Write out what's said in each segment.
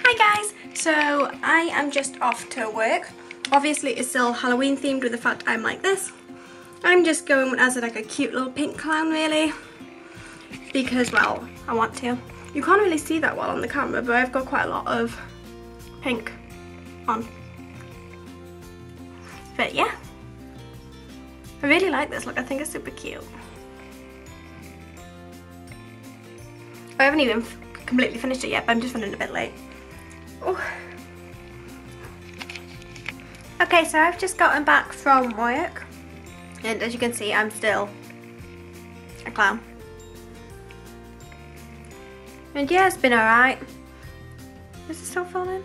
Hi guys, so I am just off to work. Obviously it's still Halloween themed with the fact I'm like this. I'm just going as like a cute little pink clown really, because well, I want to. You can't really see that well on the camera, but I've got quite a lot of pink on. But yeah, I really like this look. I think it's super cute. I haven't even completely finished it yet, but I'm just running a bit late. Oh. Okay, so I've just gotten back from work, and as you can see, I'm still a clown. And yeah, it's been alright. Is it still filming?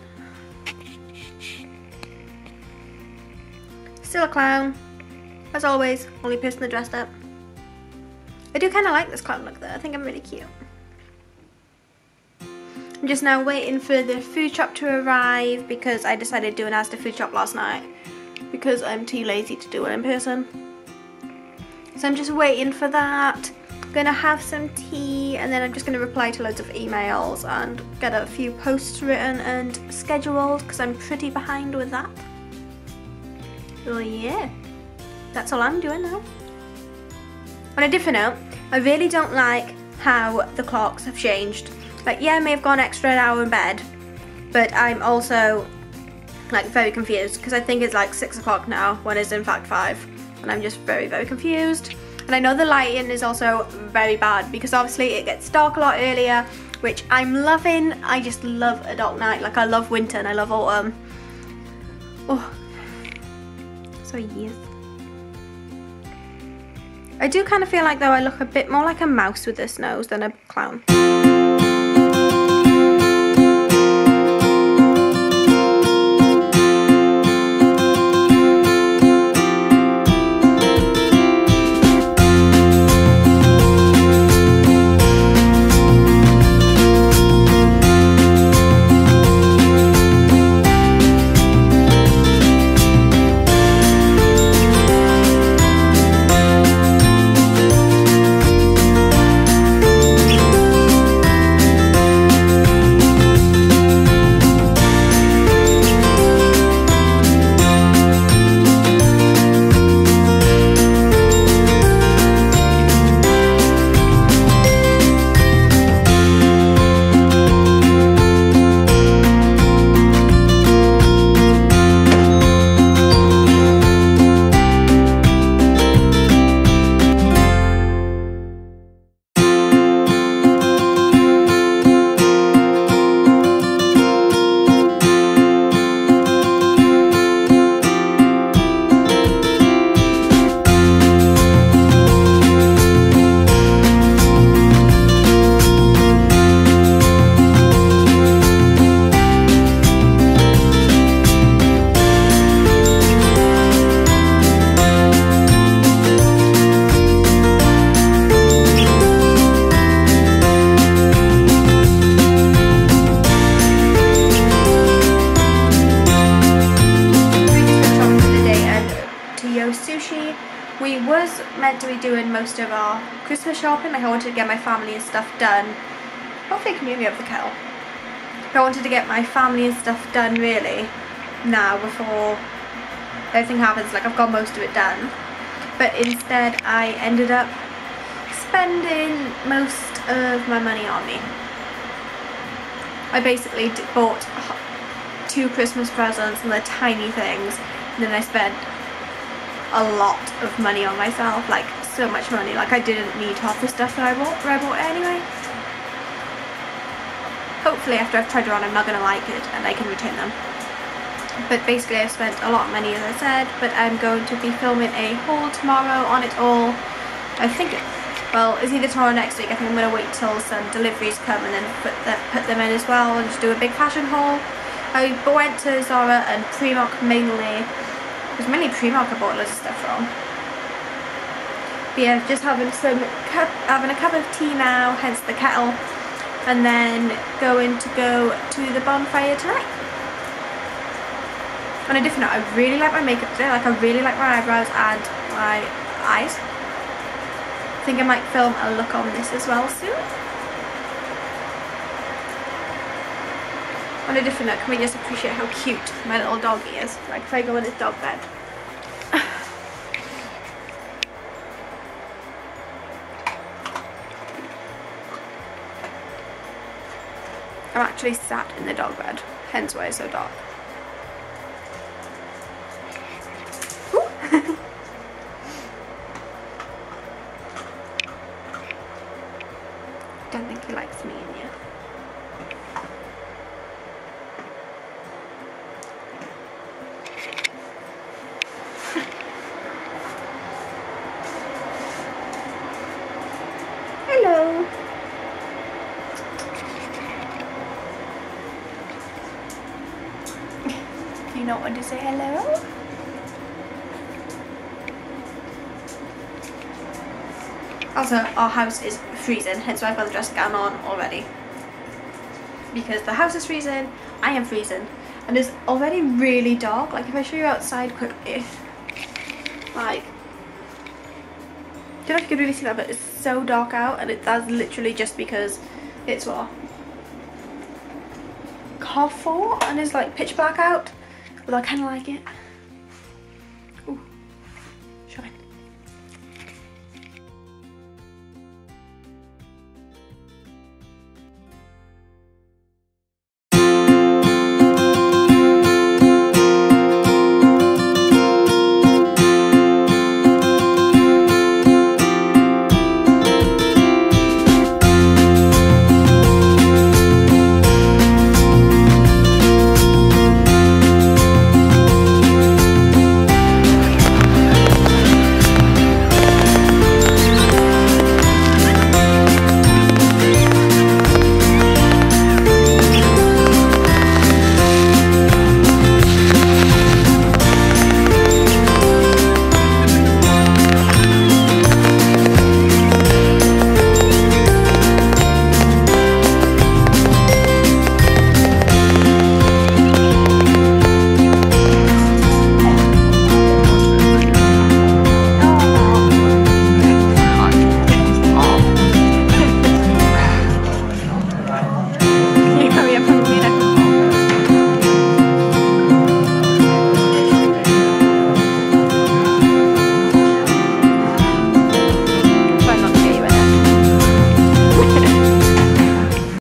Still a clown, as always, only person that dressed up. I do kind of like this clown look though. I think I'm really cute. I'm just now waiting for the food shop to arrive because I decided to do an Asda food shop last night because I'm too lazy to do it in person. So I'm just waiting for that. I'm gonna have some tea and then I'm just gonna reply to loads of emails and get a few posts written and scheduled because I'm pretty behind with that. So yeah, that's all I'm doing now. On a different note, I really don't like how the clocks have changed. Like, yeah, I may have gone extra an hour in bed, but I'm also like very confused because I think it's like 6 o'clock now when it's in fact 5, and I'm just very confused. And I know the lighting is also very bad because obviously it gets dark a lot earlier, which I'm loving. I just love a dark night. Like, I love winter and I love autumn. Oh, so yes. I do kind of feel like though I look a bit more like a mouse with this nose than a clown. We was meant to be doing most of our Christmas shopping. Like, I wanted to get my family and stuff done. Hopefully you can hear me over the kettle. I wanted to get my family and stuff done really now before everything happens. Like, I've got most of it done. But instead I ended up spending most of my money on me. I basically bought 2 Christmas presents and they're tiny things, and then I spent a lot of money on myself, like so much money. Like, I didn't need half the stuff that I bought anyway. Hopefully after I've tried it on I'm not going to like it and I can return them. But basically I've spent a lot of money as I said, but I'm going to be filming a haul tomorrow on it all. I think well, it's either tomorrow or next week. I think I'm going to wait till some deliveries come and then put them in as well and just do a big fashion haul. I went to Zara and Primark mainly. It was mainly Primark I bought loads of stuff from. But yeah, just having a cup of tea now, hence the kettle, and then going to go to the bonfire tonight. On a different note, I really like my makeup today. Like, I really like my eyebrows and my eyes. I think I might film a look on this as well soon. On a different note, can we just appreciate how cute my little doggy is? Like if I go in his dog bed. I'm actually sat in the dog bed, hence why it's so dark. Don't think he likes me in here. Hello. Do you not want to say hello? Also, our house is freezing, hence why I've got the dressing gown on already. Because the house is freezing, I am freezing, and it's already really dark. Like if I show you outside quickly, like, I don't know if you can really see that, but it's so dark out, and that's literally just because it's what? 4:30, and it's like pitch black out, but I kind of like it.